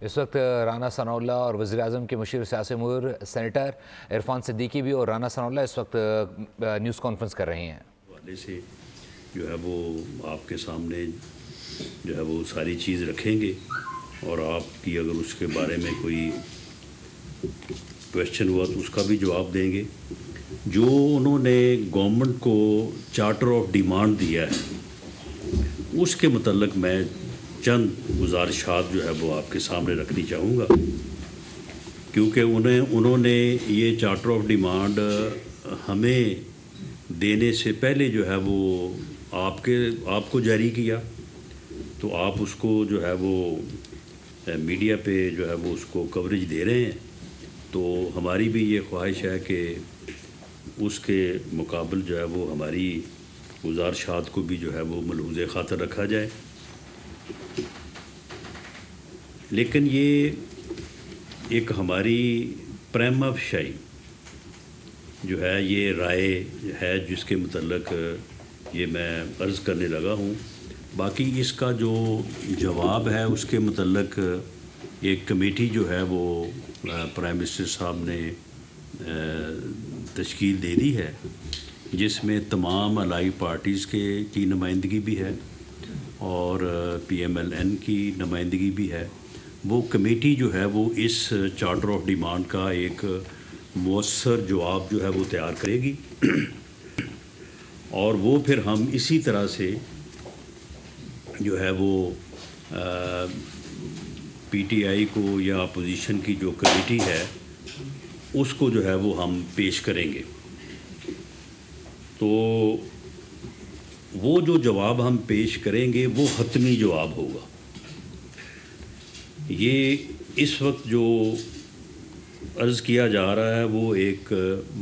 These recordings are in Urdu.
اس وقت رانا ثناء اللہ اور وزیراعظم کے مشیر سیاسی امور سینیٹر عرفان صدیقی بھی اور رانا ثناء اللہ اس وقت نیوز کانفرنس کر رہی ہیں. حوالے سے جو ہے وہ آپ کے سامنے جو ہے وہ ساری چیز رکھیں گے اور آپ کی اگر اس کے بارے میں کوئی کویشچن ہوا تو اس کا بھی جواب دیں گے. جو انہوں نے گورنمنٹ کو چارٹر آف ڈیمانڈ دیا ہے اس کے متعلق میں چند گزارشات جو ہے وہ آپ کے سامنے رکھنی چاہوں گا، کیونکہ انہوں نے یہ چارٹر آف ڈیمانڈ ہمیں دینے سے پہلے جو ہے وہ آپ کو جاری کیا، تو آپ اس کو جو ہے وہ میڈیا پہ جو ہے وہ اس کو کوریج دے رہے ہیں. تو ہماری بھی یہ خواہش ہے کہ اس کے مقابل جو ہے وہ ہماری گزارشات کو بھی جو ہے وہ ملحوظ خاطر رکھا جائے. لیکن یہ ایک ہماری پریما فشائی جو ہے یہ رائے ہے جس کے متعلق یہ میں عرض کرنے لگا ہوں. باقی اس کا جو جواب ہے اس کے متعلق ایک کمیٹی جو ہے وہ پرائم منسٹر صاحب نے تشکیل دے دی ہے، جس میں تمام الائی پارٹیز کی نمائندگی بھی ہے اور PMLN کی نمائندگی بھی ہے. وہ کمیٹی جو ہے وہ اس چارٹر آف ڈیمانڈ کا ایک مؤثر جواب جو ہے وہ تیار کرے گی اور وہ پھر ہم اسی طرح سے جو ہے وہ PTI کو یا اپوزیشن کی جو کمیٹی ہے اس کو جو ہے وہ ہم پیش کریں گے. تو وہ جو جواب ہم پیش کریں گے وہ حتمی جواب ہوگا. یہ اس وقت جو عرض کیا جا رہا ہے وہ ایک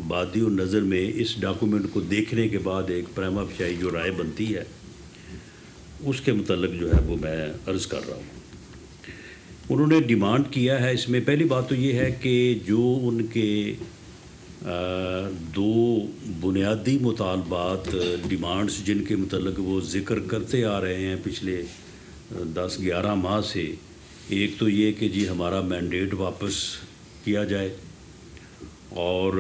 بادی النظر میں اس ڈاکومنٹ کو دیکھنے کے بعد ایک پریما فشائی جو رائے بنتی ہے اس کے متعلق جو ہے وہ میں عرض کر رہا ہوں. انہوں نے ڈیمانڈ کیا ہے، اس میں پہلی بات تو یہ ہے کہ جو ان کے دو بنیادی مطالبات ڈیمانڈز جن کے متعلق وہ ذکر کرتے آ رہے ہیں پچھلے 10-11 ماہ سے، ایک تو یہ کہ جی ہمارا مینڈیٹ واپس کیا جائے اور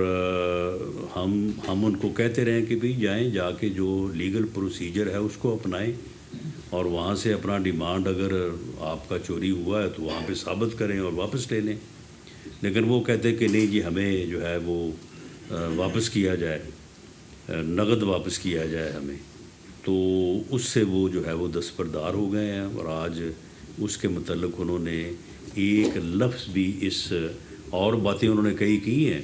ہم ان کو کہتے رہیں کہ بھئی جائیں جا کے جو لیگل پروسیجر ہے اس کو اپنائیں اور وہاں سے اپنا ڈیمانڈ اگر آپ کا چوری ہوا ہے تو وہاں پہ ثابت کریں اور واپس لے لیں. لیکن وہ کہتے کہ نہیں جی ہمیں جو ہے وہ واپس کیا جائے، نقد واپس کیا جائے ہمیں. تو اس سے وہ جو ہے وہ دستبردار ہو گئے ہیں اور آج اس کے متعلق انہوں نے ایک لفظ بھی اس اور باتیں انہوں نے کئی کی ہیں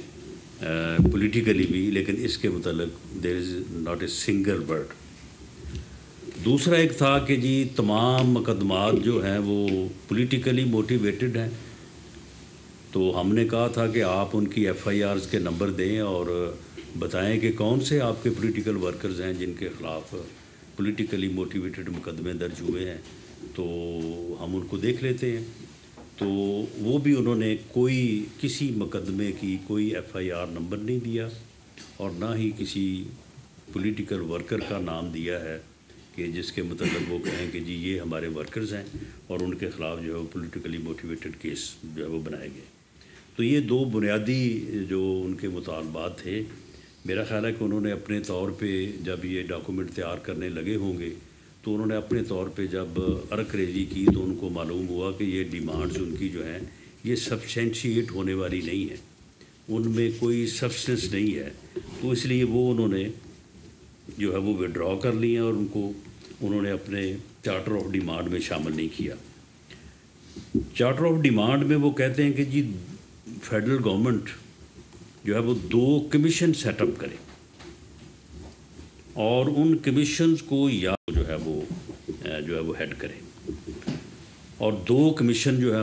پولیٹیکلی بھی، لیکن اس کے متعلق there is not a single word. دوسرا ایک تھا کہ جی تمام مقدمات جو ہیں وہ پولیٹیکلی موٹیویٹڈ ہیں. تو ہم نے کہا تھا کہ آپ ان کی FIRs کے نمبر دیں اور بتائیں کہ کون سے آپ کے پولیٹیکل ورکرز ہیں جن کے خلاف پولیٹیکلی موٹیویٹڈ مقدمے درج ہوئے ہیں، تو ہم ان کو دیکھ لیتے ہیں. تو وہ بھی انہوں نے کسی مقدمے کی کوئی FIR نمبر نہیں دیا اور نہ ہی کسی پولیٹیکل ورکر کا نام دیا ہے کہ جس کے متعلق وہ کہیں کہ جی یہ ہمارے ورکرز ہیں اور ان کے خلاف جو ہے وہ پولیٹیکلی موٹیویٹڈ کیس جو ہے وہ بنائے گئے. تو یہ دو بنیادی جو ان کے مطالبات تھے، میرا خیال ہے کہ انہوں نے اپنے طور پہ جب یہ ڈاکومنٹ تیار کرنے لگے ہوں گے تو انہوں نے اپنے طور پہ جب عرق ریزی کی تو ان کو معلوم ہوا کہ یہ ڈیمانڈز ان کی جو ہیں یہ سبسٹینشیٹ ہونے والی نہیں ہے، ان میں کوئی سبسٹنس نہیں ہے. تو اس لیے وہ انہوں نے جو ہے وہ وڈرا کر لی ہیں اور انہوں نے اپنے چارٹر آف ڈیمانڈ میں شامل نہیں کیا. چارٹر آف ڈیمانڈ میں وہ کہتے ہیں کہ جی فیڈرل گورنمنٹ جو ہے وہ 2 کمیشن سیٹ اپ کرے اور ان کمیشنز کو یا جو ہے وہ ہیڈ کرے. اور 2 کمیشن جو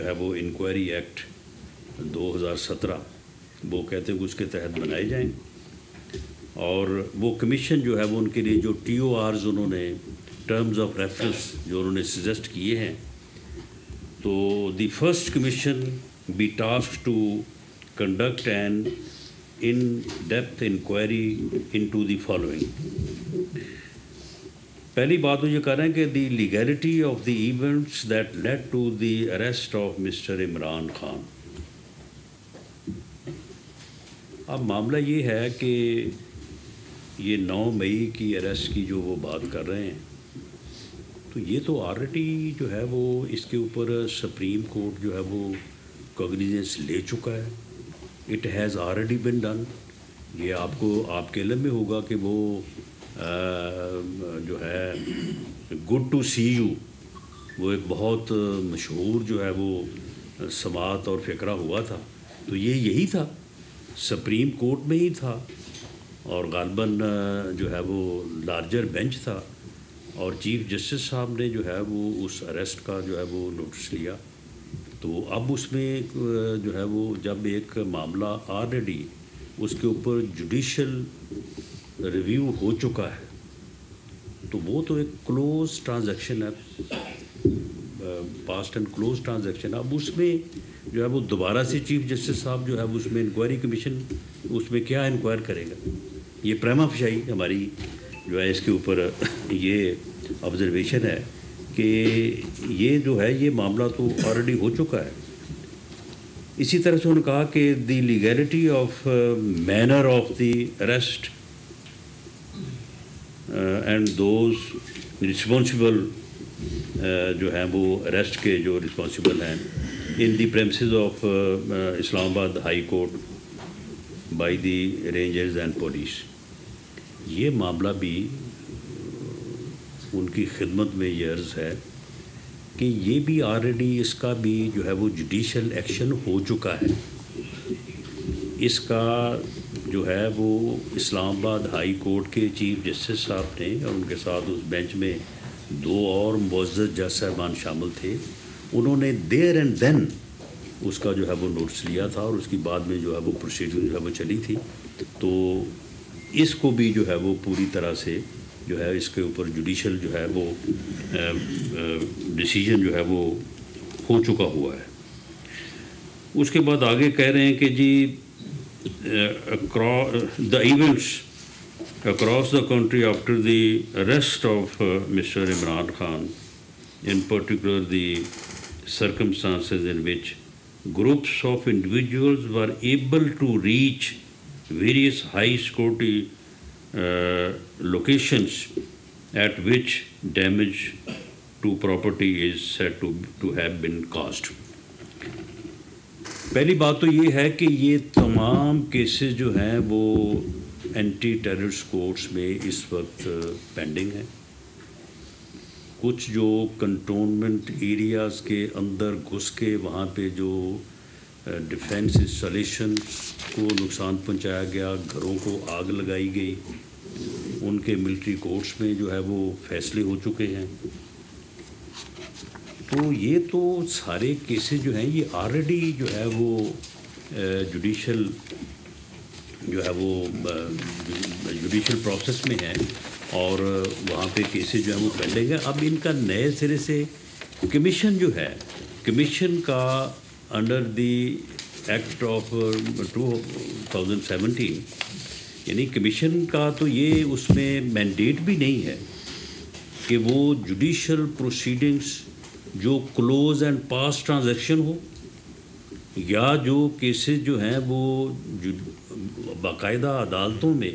ہے وہ انکوائری ایکٹ 2017 وہ کہتے ہیں کہ اس کے تحت بنائے جائیں. اور وہ کمیشن جو ہے وہ ان کے لیے جو TORs انہوں نے ٹرمز آف ریفرنس جو انہوں نے سجیسٹ کیے ہیں، تو the first commission be tasked to conduct an in depth inquiry into the following: پہلی بات تو یہ کر رہے ہیں کہ the legality of the events that led to the arrest of mister Imran Khan. اب معاملہ یہ ہے کہ یہ 9 مئی کی اریسٹ کی جو وہ بات کر رہے ہیں تو یہ تو آلریڈی جو ہے وہ اس کے اوپر سپریم کورٹ جو ہے وہ کوگنیزنس لے چکا ہے. It has already been done. یہ آپ کے علم میں ہوگا کہ وہ جو ہے گڈ ٹو سی یو وہ ایک بہت مشہور جو ہے وہ سماعت اور فقرہ ہوا تھا. تو یہ یہی تھا، سپریم کورٹ میں ہی تھا اور غالباً جو ہے وہ لارجر بینچ تھا اور چیف جسٹس صاحب نے جو ہے وہ اس اریسٹ کا جو ہے وہ نوٹس لیا. تو اب اس میں جو ہے وہ جب ایک معاملہ آلریڈی اس کے اوپر جوڈیشل ریویو ہو چکا ہے تو وہ تو ایک کلوز ٹرانزیکشن ہے، پاسٹ اینڈ کلوز ٹرانزیکشن. اب اس میں جو ہے وہ دوبارہ سے چیف جسٹس صاحب جو ہے وہ اس میں انکوائری کمیشن اس میں کیا انکوائر کرے گا. یہ پریما فشائی ہماری جو ہے اس کے اوپر یہ آبزرویشن ہے کہ یہ جو ہے یہ معاملہ تو آلریڈی ہو چکا ہے. اسی طرح سے انہوں نے کہا کہ the legality of manner of the arrest and those responsible جو ہیں وہ اریسٹ کے جو رسپانسبل ہیں ان دی پریمسز آف اسلام آباد high court by the rangers and police. یہ معاملہ بھی ان کی خدمت میں یہ عرض ہے کہ یہ بھی آلریڈی اس کا بھی جو ہے وہ جوڈیشل ایکشن ہو چکا ہے. اس کا جو ہے وہ اسلام آباد ہائی کورٹ کے چیف جسٹس صاحب نے اور ان کے ساتھ اس بینچ میں 2 اور معزز جج صاحبان شامل تھے. انہوں نے دیر اینڈ دین اس کا جو ہے وہ نوٹس لیا تھا اور اس کی بعد میں جو ہے وہ پروسیڈنگ جو ہے وہ چلی تھی. تو اس کو بھی جو ہے وہ پوری طرح سے جو ہے اس کے اوپر جوڈیشل جو ہے وہ ڈیسیجن جو ہے وہ ہو چکا ہوا ہے. اس کے بعد آگے کہہ رہے ہیں کہ جی the events across the country after the arrest of Mr. Imran Khan, in particular the circumstances in which groups of individuals were able to reach various high security locations at which damage to property is said to have been caused. پہلی بات تو یہ ہے کہ یہ تمام کیسز جو ہیں وہ اینٹی ٹیررسٹ کورٹس میں اس وقت پینڈنگ ہیں. کچھ جو کنٹونمنٹ ایریاز کے اندر گھس کے وہاں پہ جو ڈیفینس انسٹالیشنز کو نقصان پہنچایا گیا، گھروں کو آگ لگائی گئی، ان کے ملٹری کورٹس میں جو ہے وہ فیصلے ہو چکے ہیں. تو یہ تو سارے کیسز جو ہیں یہ آلریڈی جو ہے وہ جوڈیشل جو ہے وہ جوڈیشل پروسیس میں ہیں اور وہاں پہ کیسز جو ہیں وہ پینڈنگ ہیں. اب ان کا نئے سرے سے کمیشن جو ہے، کمیشن کا انڈر دی ایکٹ آف 2017 یعنی کمیشن کا تو یہ اس میں مینڈیٹ بھی نہیں ہے کہ وہ جوڈیشل پروسیڈنگس جو کلوز اینڈ پاس ٹرانزیکشن ہو یا جو کیسز جو ہیں وہ باقاعدہ عدالتوں میں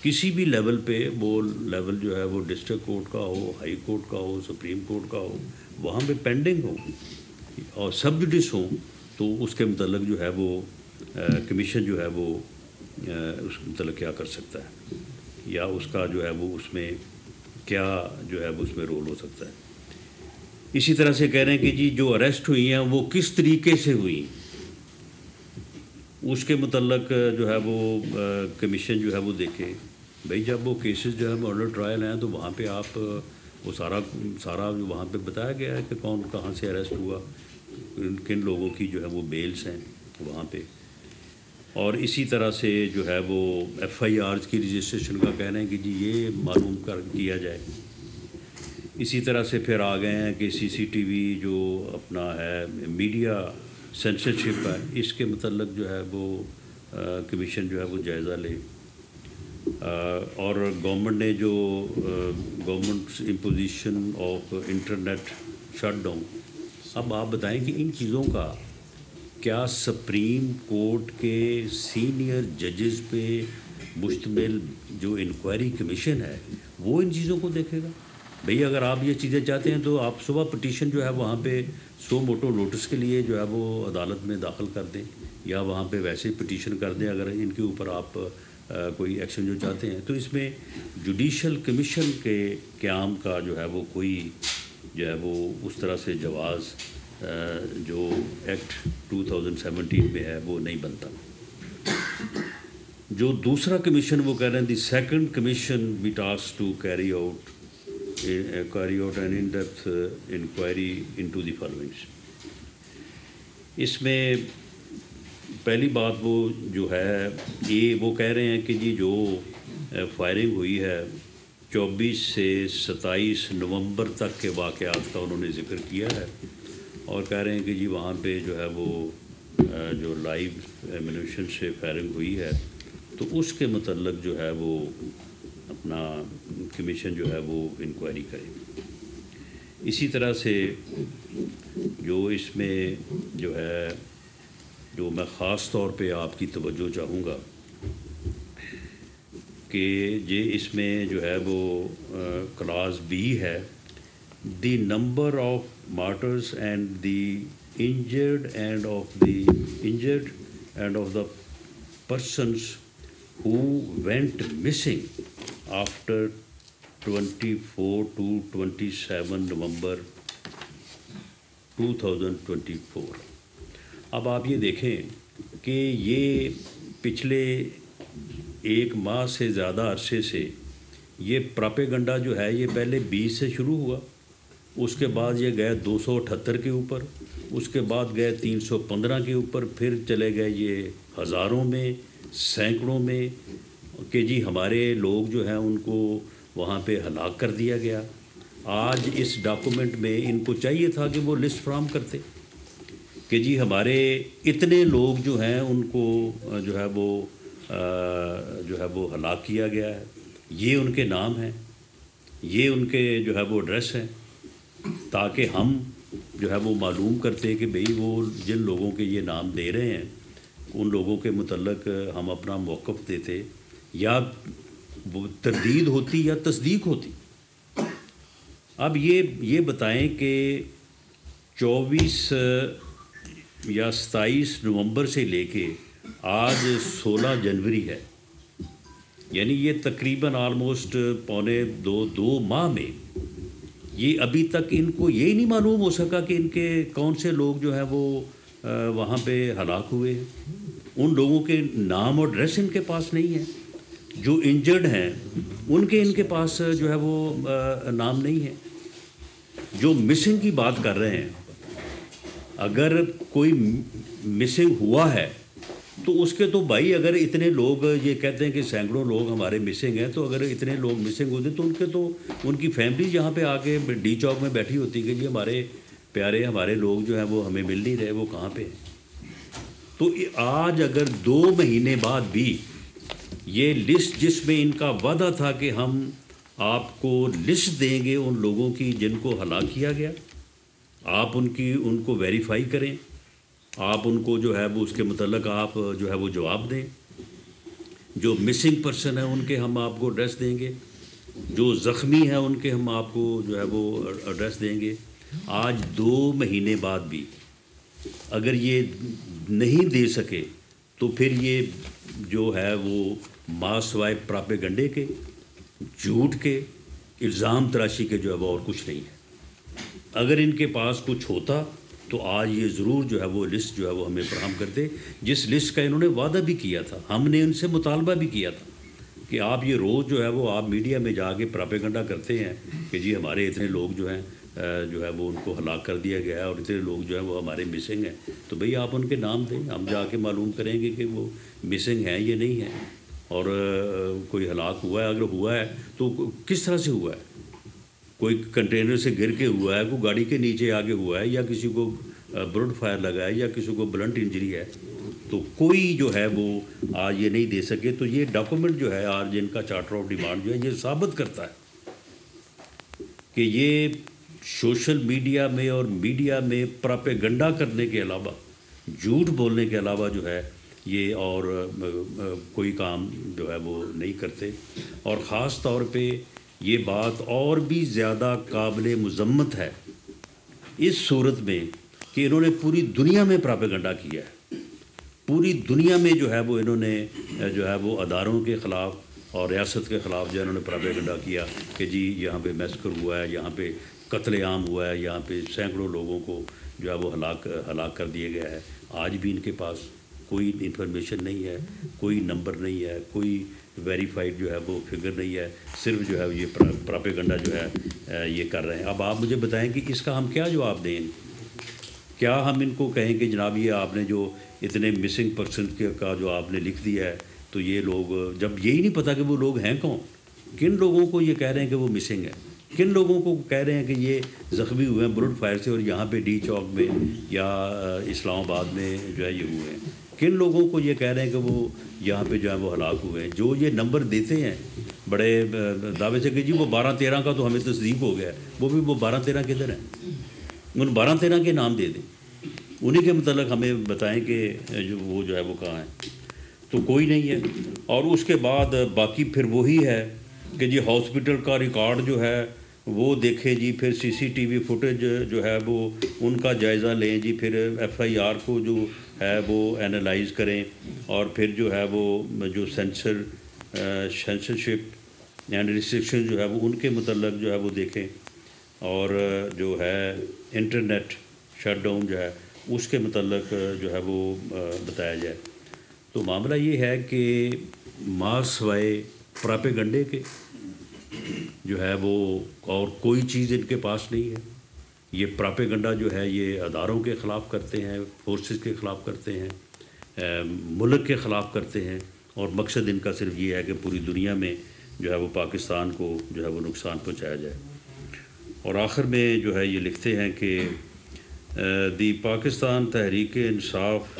کسی بھی لیول پہ، وہ لیول جو ہے وہ ڈسٹرکٹ کورٹ کا ہو، ہائی کورٹ کا ہو، سپریم کورٹ کا ہو، وہاں پہ پینڈنگ ہو اور سب جوڈس ہوں تو اس کے متعلق جو ہے وہ کمیشن جو ہے وہ اس کے متعلق کیا کر سکتا ہے یا اس کا جو ہے وہ اس میں کیا جو ہے وہ اس میں رول ہو سکتا ہے. اسی طرح سے کہہ رہے ہیں کہ جی جو اریسٹ ہوئی ہیں وہ کس طریقے سے ہوئی، اس کے متعلق جو ہے وہ کمیشن جو ہے وہ دیکھے. بھئی جب وہ کیسز جو ہے مرڈر ٹرائل ہیں تو وہاں پہ آپ وہ سارا وہاں پہ بتایا گیا ہے کہ کون کہاں سے اریسٹ ہوا، کن لوگوں کی جو ہے وہ بیلز ہیں وہاں پہ. اور اسی طرح سے جو ہے وہ FIRs کی رجسٹریشن کا کہہ رہے ہیں کہ جی یہ معلوم کیا جائے. اسی طرح سے پھر آ گئے ہیں کہ CCTV جو اپنا ہے میڈیا سینسرشپ ہے، اس کے متعلق جو ہے وہ کمیشن جو ہے وہ جائزہ لے. اور گورنمنٹ نے جو government imposition of internet shut down, اب آپ بتائیں کہ ان چیزوں کا کیا سپریم کورٹ کے سینئر ججز پہ مشتمل جو انکوائری کمیشن ہے وہ ان چیزوں کو دیکھے گا؟ بھئی اگر آپ یہ چیزیں چاہتے ہیں تو آپ صبح پٹیشن جو ہے وہاں پہ سو موٹو نوٹس کے لیے جو ہے وہ عدالت میں داخل کر دیں، یا وہاں پہ ویسے پٹیشن کر دیں اگر ان کے اوپر آپ کوئی ایکشن جو چاہتے ہیں۔ تو اس میں جوڈیشل کمیشن کے قیام کا جو ہے وہ کوئی جو ہے وہ اس طرح سے جواز جو ایکٹ 2017 میں ہے وہ نہیں بنتا۔ جو دوسرا کمیشن وہ کہہ رہے ہیں the second commission we task to carry out an in depth inquiry into the followings. اس میں پہلی بات وہ جو ہے یہ وہ کہہ رہے ہیں کہ جی جو فائرنگ ہوئی ہے 24 سے 27 نومبر تک کے واقعات کا انہوں نے ذکر کیا ہے، اور کہہ رہے ہیں کہ جی وہاں پہ جو ہے وہ جو لائیو ایمونیشن سے فائرنگ ہوئی ہے تو اس کے متعلق جو ہے وہ اپنا کمیشن جو ہے وہ انکوائری کرے۔ اسی طرح سے جو اس میں جو ہے جو میں خاص طور پہ آپ کی توجہ چاہوں گا کہ اس میں جو ہے وہ کلاس بی ہے، the number of martyrs and the injured and of the persons who went missing after 24 to 27 نومبر 2024۔ اب آپ یہ دیکھیں کہ یہ پچھلے ایک ماہ سے زیادہ عرصے سے یہ پراپیگنڈا جو ہے یہ پہلے 20 سے شروع ہوا، اس کے بعد یہ گئے 278 کے اوپر، اس کے بعد گئے 315 کے اوپر، پھر چلے گئے یہ ہزاروں میں، سینکڑوں میں، کہ جی ہمارے لوگ جو ہیں ان کو وہاں پہ ہلاک کر دیا گیا۔ آج اس ڈاکومنٹ میں ان کو چاہیے تھا کہ وہ لسٹ فراہم کرتے کہ جی ہمارے اتنے لوگ جو ہیں ان کو جو ہے وہ ہلاک کیا گیا ہے، یہ ان کے نام ہیں، یہ ان کے جو ہے وہ ایڈریس ہیں، تاکہ ہم جو ہے وہ معلوم کرتے کہ بھئی وہ جن لوگوں کے یہ نام دے رہے ہیں ان لوگوں کے متعلق ہم اپنا موقف دیتے، یا تردید ہوتی یا تصدیق ہوتی۔ اب یہ بتائیں کہ 24 یا 27 نومبر سے لے کے آج 16 جنوری ہے، یعنی یہ تقریباً آلموسٹ پونے دو ماہ میں یہ ابھی تک ان کو یہی نہیں معلوم ہو سکا کہ ان کے کون سے لوگ جو ہیں وہ وہاں پہ ہلاک ہوئے ہیں۔ ان لوگوں کے نام اور ایڈریس ان کے پاس نہیں ہے، جو انجرڈ ہیں ان کے پاس جو ہے وہ نام نہیں ہے۔ جو مسنگ کی بات کر رہے ہیں، اگر کوئی مسنگ ہوا ہے تو اس کے تو بھائی اگر اتنے لوگ یہ کہتے ہیں کہ سینکڑوں لوگ ہمارے مسنگ ہیں، تو اگر اتنے لوگ مسنگ ہوتے تو ان کی فیملی یہاں پہ آ کے ڈی چوک میں بیٹھی ہوتی کہ جی ہمارے پیارے ہمارے لوگ جو ہیں وہ ہمیں مل نہیں رہے، وہ کہاں پہ ہیں۔ تو آج اگر 2 مہینے بعد بھی یہ لسٹ جس میں ان کا وعدہ تھا کہ ہم آپ کو لسٹ دیں گے ان لوگوں کی جن کو ہلاک کیا گیا، آپ ان کو ویریفائی کریں، آپ ان کو جو ہے وہ اس کے متعلق آپ جو ہے وہ جواب دیں، جو مسنگ پرسن ہیں ان کے ہم آپ کو ایڈریس دیں گے، جو زخمی ہیں ان کے ہم آپ کو جو ہے وہ ایڈریس دیں گے۔ آج 2 مہینے بعد بھی اگر یہ نہیں دے سکے تو پھر یہ جو ہے وہ سوائے پراپیگنڈے کے، جھوٹ کے، الزام تراشی کے جو ہے وہ اور کچھ نہیں ہے۔ اگر ان کے پاس کچھ ہوتا تو آج یہ ضرور جو ہے وہ لسٹ جو ہے وہ ہمیں فراہم کرتے، جس لسٹ کا انہوں نے وعدہ بھی کیا تھا، ہم نے ان سے مطالبہ بھی کیا تھا کہ آپ یہ روز جو ہے وہ آپ میڈیا میں جا کے پراپیگنڈا کرتے ہیں کہ جی ہمارے اتنے لوگ جو ہیں جو ہے وہ ان کو ہلاک کر دیا گیا ہے اور اتنے لوگ جو ہیں وہ ہمارے مسنگ ہیں، تو بھئی آپ ان کے نام دیں، ہم جا کے معلوم کریں گے کہ وہ مسنگ ہیں یا نہیں ہیں، اور کوئی ہلاک ہوا ہے، اگر ہوا ہے تو کس طرح سے ہوا ہے، کوئی کنٹینر سے گر کے ہوا ہے، کوئی گاڑی کے نیچے آگے ہوا ہے، یا کسی کو بروڈ فائر لگا ہے، یا کسی کو بلنٹ انجری ہے، تو کوئی جو ہے وہ آج یہ نہیں دے سکے. تو یہ ڈاکومنٹ جو ہے آج ان کا چارٹر آف ڈیمانڈ جو ہے یہ ثابت کرتا ہے کہ یہ سوشل میڈیا میں اور میڈیا میں پراپیگنڈا کرنے کے علاوہ، جھوٹ بولنے کے علاوہ جو ہے یہ اور کوئی کام جو ہے وہ نہیں کرتے. اور خاص طور پہ یہ بات اور بھی زیادہ قابل مذمت ہے اس صورت میں کہ انہوں نے پوری دنیا میں پراپیگنڈا کیا ہے. پوری دنیا میں جو ہے وہ انہوں نے جو ہے وہ اداروں کے خلاف اور ریاست کے خلاف جو ہے انہوں نے پراپیگنڈا کیا کہ جی یہاں پہ میسکر ہوا ہے، یہاں پہ قتل عام ہوا ہے، یہاں پہ سینکڑوں لوگوں کو جو ہے وہ ہلاک کر دیا گیا ہے. آج بھی ان کے پاس کوئی انفارمیشن نہیں ہے، کوئی نمبر نہیں ہے، کوئی ویریفائڈ جو ہے وہ فگر نہیں ہے، صرف جو ہے یہ پراپیگنڈا جو ہے یہ کر رہے ہیں. اب آپ مجھے بتائیں کہ اس کا ہم کیا جواب دیں؟ کیا ہم ان کو کہیں کہ جناب یہ آپ نے جو اتنے مسنگ پرسن کا جو آپ نے لکھ دیا ہے، تو یہ لوگ جب یہی نہیں پتہ کہ وہ لوگ ہیں کون، کن لوگوں کو یہ کہہ رہے ہیں کہ وہ مسنگ ہے، کن لوگوں کو کہہ رہے ہیں کہ یہ زخمی ہوئے ہیں بلٹ فائر سے اور یہاں پہ ڈی چوک میں یا اسلام آباد میں جو ہے یہ ہوئے ہیں، کن لوگوں کو یہ کہہ رہے ہیں کہ وہ یہاں پہ جو ہے وہ ہلاک ہوئے ہیں. جو یہ نمبر دیتے ہیں بڑے دعوے سے کہ جی وہ 12-13 کا تو ہمیں تصدیق ہو گیا ہے، وہ 12-13 کدھر ہیں؟ ان 12-13 کے نام دے دیں، انہی کے متعلق ہمیں بتائیں کہ وہ جو ہے وہ کہاں ہیں. تو کوئی نہیں ہے. اور اس کے بعد باقی پھر وہی ہے کہ جی ہاسپٹل کا ریکارڈ جو ہے وہ دیکھیں جی، پھر سی سی ٹی وی فوٹیج جو ہے وہ ان کا جائزہ لیں جی، پھر ایف آئی آر کو جو ہے وہ اینالائز کریں، اور پھر جو ہے وہ جو سینسرشپ اینڈ ریسٹرکشن جو ہے وہ ان کے متعلق جو ہے وہ دیکھیں، اور جو ہے انٹرنیٹ شٹ ڈاؤن جو ہے اس کے متعلق جو ہے وہ بتایا جائے. تو معاملہ یہ ہے کہ ماں سوائے پراپیگنڈے کے جو ہے وہ اور کوئی چیز ان کے پاس نہیں ہے. یہ پراپیگنڈا جو ہے یہ اداروں کے خلاف کرتے ہیں، فورسز کے خلاف کرتے ہیں، ملک کے خلاف کرتے ہیں، اور مقصد ان کا صرف یہ ہے کہ پوری دنیا میں جو ہے وہ پاکستان کو جو ہے وہ نقصان پہنچایا جائے. اور آخر میں جو ہے یہ لکھتے ہیں کہ دی Pakistan Tehreek Insaf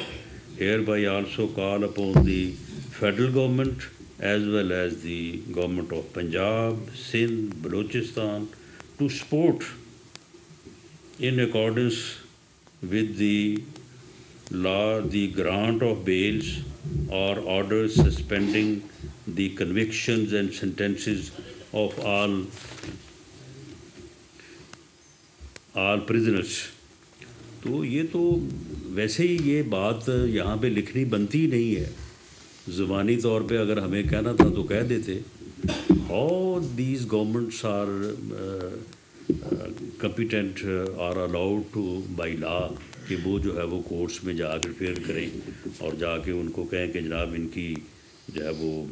hereby also call upon the federal government as well as the government of Punjab, Sindh, Balochistan to support in accordance with the law the grant of bails or orders suspending the convictions and sentences of all prisoners. تو یہ تو ویسے ہی یہ بات یہاں پہ لکھنی بنتی نہیں ہے. زبانی طور پہ اگر ہمیں کہنا تھا تو کہہ دیتے. all these governments are competent are allowed to by law کہ وہ جو ہے وہ کورٹس میں جا کر پھر کریں اور جا کے ان کو کہیں کہ جناب ان کی جو ہے وہ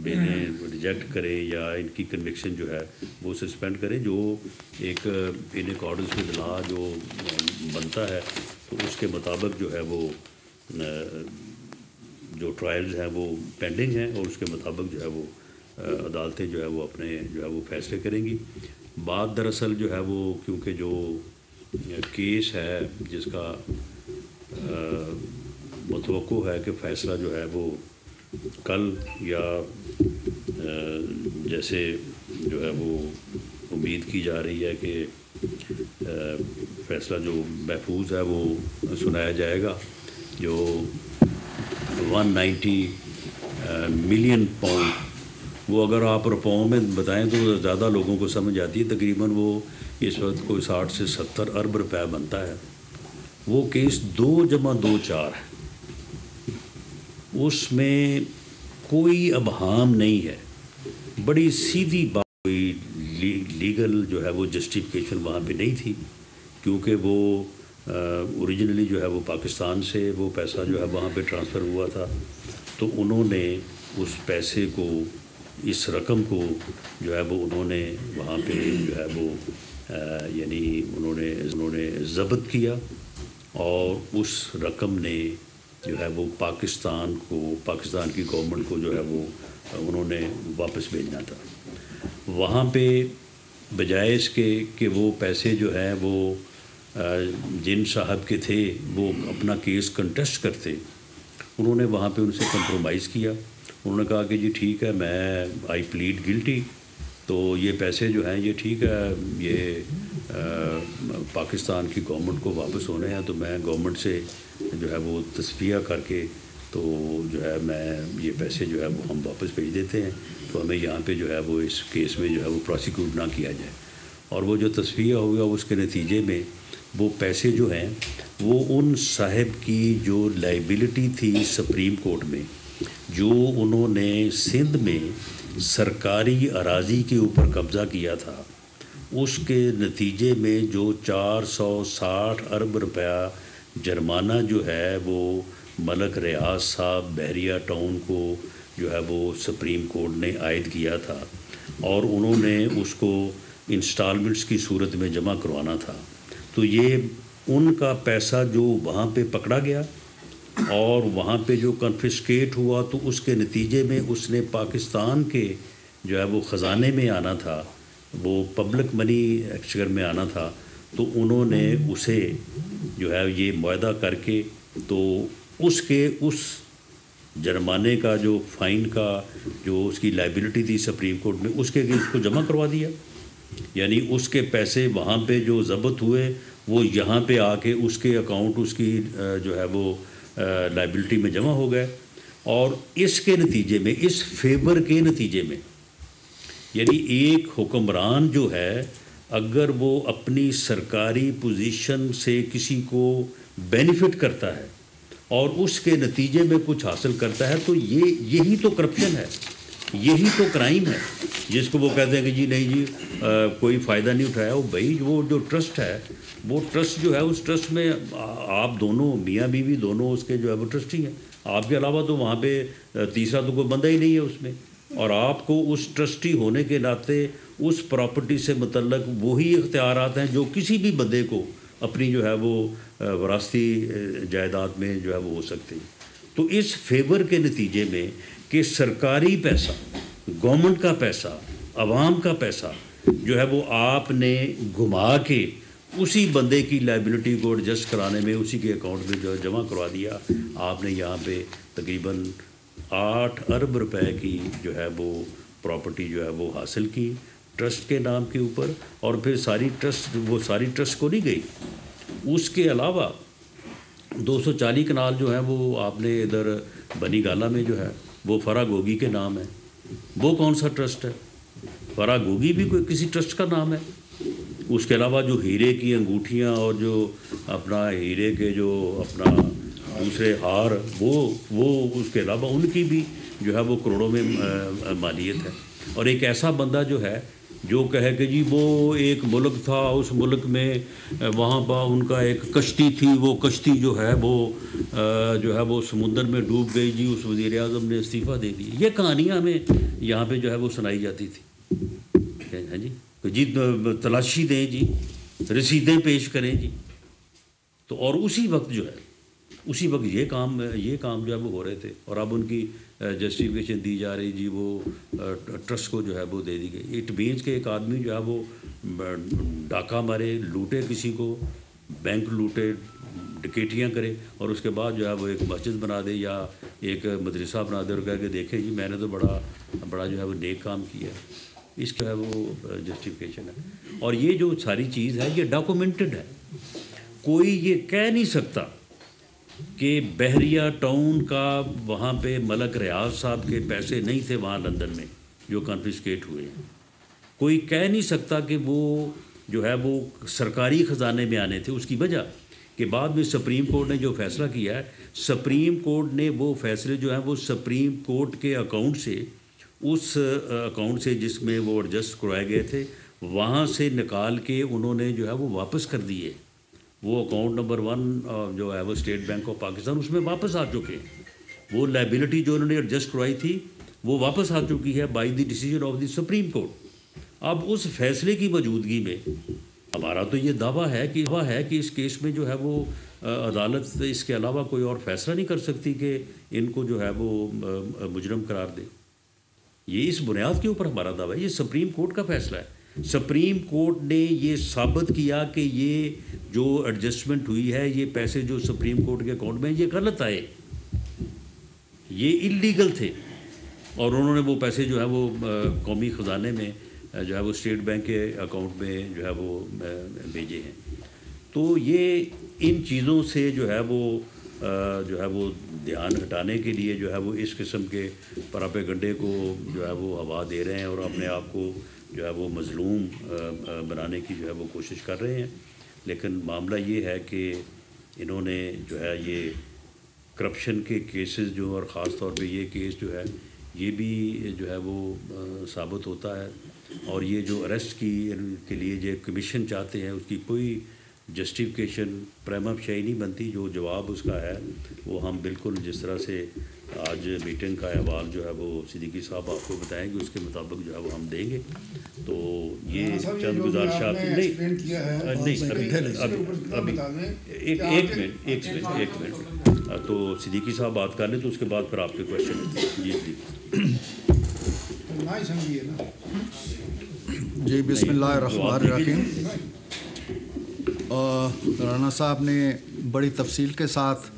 بیلیں ریجیکٹ کریں یا ان کی کنوکشن جو ہے وہ سسپینڈ کریں، جو ایک ان اکارڈنس ود لا جو بنتا ہے. تو اس کے مطابق جو ہے وہ جو ٹرائلز ہیں وہ پینڈنگ ہیں، اور اس کے مطابق جو ہے وہ عدالتیں جو ہے وہ اپنے جو ہے وہ فیصلے کریں گی. بات دراصل جو ہے وہ کیونکہ جو کیس ہے جس کا متوقع ہے کہ فیصلہ جو ہے وہ کل یا جیسے جو ہے وہ امید کی جا رہی ہے کہ فیصلہ جو محفوظ ہے وہ سنایا جائے گا. جو 190 ملین پاؤنڈ، وہ اگر آپ روپوں میں بتائیں تو زیادہ لوگوں کو سمجھ آتی ہے، تقریباً وہ اس وقت کوئی 60 سے 70 ارب روپے بنتا ہے. وہ کیس 2 + 2 4 ہے، اس میں کوئی ابہام نہیں ہے، بڑی سیدھی بات. کوئی لیگل جو ہے وہ جسٹیفیکیشن وہاں پہ نہیں تھی، کیونکہ وہ اوریجنلی جو ہے وہ پاکستان سے وہ پیسہ جو ہے وہاں پہ ٹرانسفر ہوا تھا. تو انہوں نے اس پیسے کو، اس رقم کو جو ہے وہ انہوں نے وہاں پہ جو ہے وہ یعنی انہوں نے ضبط کیا، اور اس رقم نے جو ہے وہ پاکستان کی گورنمنٹ کو جو ہے وہ انہوں نے واپس بھیجنا تھا. وہاں پہ بجائے اس کے کہ وہ پیسے جو ہیں وہ جن صاحب کے تھے وہ اپنا کیس کنٹیسٹ کرتے، انہوں نے وہاں پہ ان سے کمپرومائز کیا. انہوں نے کہا کہ جی ٹھیک ہے میں آئی پلیڈ گلٹی, تو یہ پیسے جو ہیں یہ ٹھیک ہے یہ پاکستان کی گورنمنٹ کو واپس ہونے ہیں, تو میں گورنمنٹ سے جو ہے وہ تصفیہ کر کے تو جو ہے میں یہ پیسے جو ہے وہ ہم واپس بھیج دیتے ہیں, تو ہمیں یہاں پہ جو ہے وہ اس کیس میں جو ہے وہ پروسیکیوٹ نہ کیا جائے. اور وہ جو تصفیہ ہوگا اس کے نتیجے میں وہ پیسے جو ہیں وہ ان صاحب کی جو لائبلٹی تھی سپریم کورٹ میں, جو انہوں نے سندھ میں سرکاری اراضی کے اوپر قبضہ کیا تھا, اس کے نتیجے میں جو 460 ارب روپیہ جرمانہ جو ہے وہ ملک ریاض صاحب بحریہ ٹاؤن کو جو ہے وہ سپریم کورٹ نے عائد کیا تھا, اور انہوں نے اس کو انسٹالمنٹس کی صورت میں جمع کروانا تھا. تو یہ ان کا پیسہ جو وہاں پہ پکڑا گیا اور وہاں پہ جو کنفسکیٹ ہوا, تو اس کے نتیجے میں اس نے پاکستان کے جو ہے وہ خزانے میں آنا تھا, وہ پبلک منی ایکسچیکر میں آنا تھا, تو انہوں نے اسے جو ہے یہ معاہدہ کر کے تو اس جرمانے کا جو فائن کا جو اس کی لائبلٹی تھی سپریم کورٹ میں, اس کے اگینسٹ کو جمع کروا دیا. یعنی اس کے پیسے وہاں پہ جو ضبط ہوئے وہ یہاں پہ آ کے اس کے اکاؤنٹ اس کی جو ہے وہ لائبلٹی میں جمع ہو گئے. اور اس کے نتیجے میں, اس فیور کے نتیجے میں, یعنی ایک حکمران جو ہے اگر وہ اپنی سرکاری پوزیشن سے کسی کو بینیفٹ کرتا ہے اور اس کے نتیجے میں کچھ حاصل کرتا ہے, تو یہی تو کرپشن ہے, یہی تو کرائم ہے, جس کو وہ کہتے ہیں کہ جی نہیں جی کوئی فائدہ نہیں اٹھایا. وہ بھائی وہ جو ٹرسٹ ہے, وہ ٹرسٹ جو ہے اس ٹرسٹ میں آپ دونوں میاں بیوی دونوں اس کے جو ہے وہ ٹرسٹی ہیں, آپ کے علاوہ تو وہاں پہ تیسرا تو کوئی بندہ ہی نہیں ہے اس میں, اور آپ کو اس ٹرسٹی ہونے کے ناطے اس پراپرٹی سے متعلق وہی اختیارات ہیں جو کسی بھی بندے کو اپنی جو ہے وہ وراثتی جائیداد میں جو ہے وہ ہو سکتے ہیں. تو اس فیور کے نتیجے میں کہ سرکاری پیسہ, گورنمنٹ کا پیسہ, عوام کا پیسہ جو ہے وہ آپ نے گھما کے اسی بندے کی لائبلٹی کو ایڈجسٹ کرانے میں اسی کے اکاؤنٹ میں جو ہے جمع کروا دیا. آپ نے یہاں پہ تقریباً 8 ارب روپے کی جو ہے وہ پراپرٹی جو ہے وہ حاصل کی ٹرسٹ کے نام کے اوپر, اور پھر ساری ٹرسٹ کو نہیں گئی. اس کے علاوہ 240 کنال جو ہیں وہ آپ نے ادھر بنی گالا میں جو ہے وہ فرا گوگی کے نام ہے. وہ کون سا ٹرسٹ ہے؟ فرا گوگی بھی کوئی کسی ٹرسٹ کا نام ہے. اس کے علاوہ جو ہیرے کی انگوٹھیاں اور جو اپنا ہیرے کے جو اپنا دوسرے ہار وہ اس کے علاوہ ان کی بھی جو ہے وہ کروڑوں میں مالیت ہے. اور ایک ایسا بندہ جو ہے جو کہے کہ جی وہ ایک ملک تھا, اس ملک میں وہاں پر ان کا ایک کشتی تھی, وہ کشتی جو ہے وہ سمندر میں ڈوب گئی جی, اس وزیر اعظم نے استعفیٰ دے دی. یہ کہانیاں ہمیں یہاں پہ جو ہے وہ سنائی جاتی تھی. ہاں جی تلاشی دیں جی, رسیدیں پیش کریں جی. تو اور اسی وقت یہ کام جو ہے وہ ہو رہے تھے, اور اب ان کی جسٹیفیکیشن دی جا رہی جی وہ ٹرسٹ کو جو ہے وہ دے دی گئی. اٹ مینس کہ ایک آدمی جو ہے وہ ڈاکہ مارے, لوٹے کسی کو, بینک لوٹے, ڈکیٹیاں کرے, اور اس کے بعد جو ہے وہ ایک مسجد بنا دے یا ایک مدرسہ بنا دے اور کہہ کے دیکھیں جی میں نے تو بڑا جو ہے وہ نیک کام کیا ہے. اس کا ہے وہ جسٹیفیکیشن ہے. اور یہ جو ساری چیز ہے یہ ڈاکومنٹڈ ہے. کوئی یہ کہہ نہیں سکتا کہ بحریہ ٹاؤن کا وہاں پہ ملک ریاض صاحب کے پیسے نہیں تھے وہاں لندن میں جو کنفسکیٹ ہوئے ہیں. کوئی کہہ نہیں سکتا کہ وہ جو ہے وہ سرکاری خزانے میں آنے تھے. اس کی وجہ کہ بعد میں سپریم کورٹ نے جو فیصلہ کیا ہے, سپریم کورٹ نے وہ فیصلے جو ہیں وہ سپریم کورٹ کے اکاؤنٹ سے, اس اکاؤنٹ سے جس میں وہ ایڈجسٹ کروائے گئے تھے, وہاں سے نکال کے انہوں نے جو ہے وہ واپس کر دیے. وہ اکاؤنٹ نمبر 1 جو ہے وہ اسٹیٹ بینک آف پاکستان, اس میں واپس آ چکے ہیں. وہ لائبلٹی جو انہوں نے ایڈجسٹ کروائی تھی وہ واپس آ چکی ہے by the decision of the supreme court. اب اس فیصلے کی موجودگی میں ہمارا تو یہ دعویٰ ہے کہ اس کیس میں جو ہے وہ عدالت اس کے علاوہ کوئی اور فیصلہ نہیں کر سکتی کہ ان کو جو ہے وہ مجرم قرار دے. یہ اس بنیاد کے اوپر ہمارا دعویٰ ہے. یہ سپریم کورٹ کا فیصلہ ہے. سپریم کورٹ نے یہ ثابت کیا کہ یہ جو ایڈجسٹمنٹ ہوئی ہے, یہ پیسے جو سپریم کورٹ کے اکاؤنٹ میں یہ غلط آئے. یہ اللیگل تھے اور انہوں نے وہ پیسے جو ہے وہ قومی خزانے میں جو ہے وہ اسٹیٹ بینک کے اکاؤنٹ میں جو ہے وہ بھیجے ہیں. تو یہ ان چیزوں سے جو ہے وہ دھیان ہٹانے کے لیے جو ہے وہ اس قسم کے پراپیگنڈے کو جو ہے وہ ہوا دے رہے ہیں اور اپنے آپ کو جو ہے وہ مظلوم بنانے کی جو ہے وہ کوشش کر رہے ہیں. لیکن معاملہ یہ ہے کہ انہوں نے جو ہے یہ کرپشن کے کیسز جو اور خاص طور پہ یہ کیس جو ہے یہ بھی جو ہے وہ ثابت ہوتا ہے. اور یہ جو اریسٹ کے لیے جو کمیشن چاہتے ہیں اس کی کوئی جسٹیفیکیشن پریما فیسی نہیں بنتی. جو جواب اس کا ہے وہ ہم بالکل جس طرح سے آج میٹنگ کا احوال جو ہے وہ صدیقی صاحب آپ کو بتائیں گے اس کے مطابق جو ہے وہ ہم دیں گے. تو یہ چند گزارشات ایک منٹ تو صدیقی صاحب بات کر لیں تو اس کے بعد پھر آپ کے کوشچن. جی بسم اللہ الرحمن الرحیم. رانا صاحب نے بڑی تفصیل کے ساتھ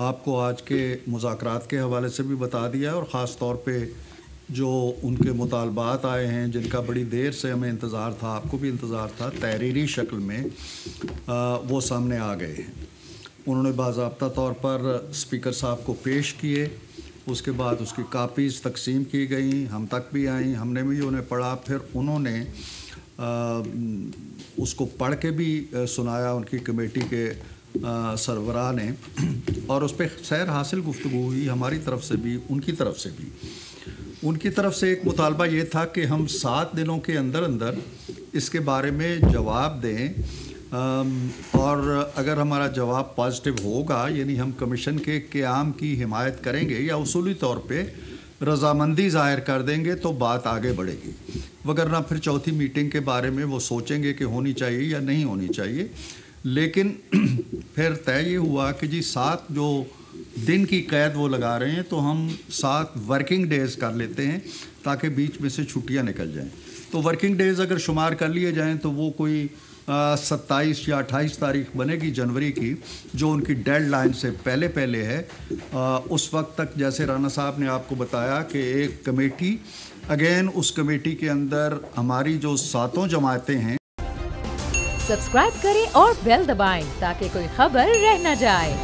آپ کو آج کے مذاکرات کے حوالے سے بھی بتا دیا اور خاص طور پہ جو ان کے مطالبات آئے ہیں جن کا بڑی دیر سے ہمیں انتظار تھا, آپ کو بھی انتظار تھا, تحریری شکل میں وہ سامنے آ گئے ہیں. انہوں نے باضابطہ طور پر اسپیکر صاحب کو پیش کیے, اس کے بعد اس کی کاپیز تقسیم کی گئیں, ہم تک بھی آئیں, ہم نے بھی انہیں پڑھا, پھر انہوں نے اس کو پڑھ کے بھی سنایا ان کی کمیٹی کے سربراہ نے, اور اس پہ خیر حاصل گفتگو ہوئی ہماری طرف سے بھی ان کی طرف سے بھی. ان کی طرف سے ایک مطالبہ یہ تھا کہ ہم 7 دنوں کے اندر اندر اس کے بارے میں جواب دیں, اور اگر ہمارا جواب پازیٹیو ہوگا یعنی ہم کمیشن کے قیام کی حمایت کریں گے یا اصولی طور پہ رضامندی ظاہر کر دیں گے تو بات آگے بڑھے گی, وگرنہ پھر چوتھی میٹنگ کے بارے میں وہ سوچیں گے کہ ہونی چاہیے یا نہیں ہونی چاہیے. لیکن پھر طے یہ ہوا کہ جی 7 جو دن کی قید وہ لگا رہے ہیں تو ہم 7 ورکنگ ڈیز کر لیتے ہیں تاکہ بیچ میں سے چھٹیاں نکل جائیں. تو ورکنگ ڈیز اگر شمار کر لیے جائیں تو وہ کوئی 27 یا 28 تاریخ بنے گی جنوری کی, جو ان کی ڈیڈ لائن سے پہلے ہے. اس وقت تک جیسے رانا صاحب نے آپ کو بتایا کہ ایک کمیٹی اگین اس کمیٹی کے اندر ہماری جو 7 جماعتیں ہیں. سبسکرائب کریں اور بیل دبائیں تاکہ کوئی خبر رہ نہ جائے.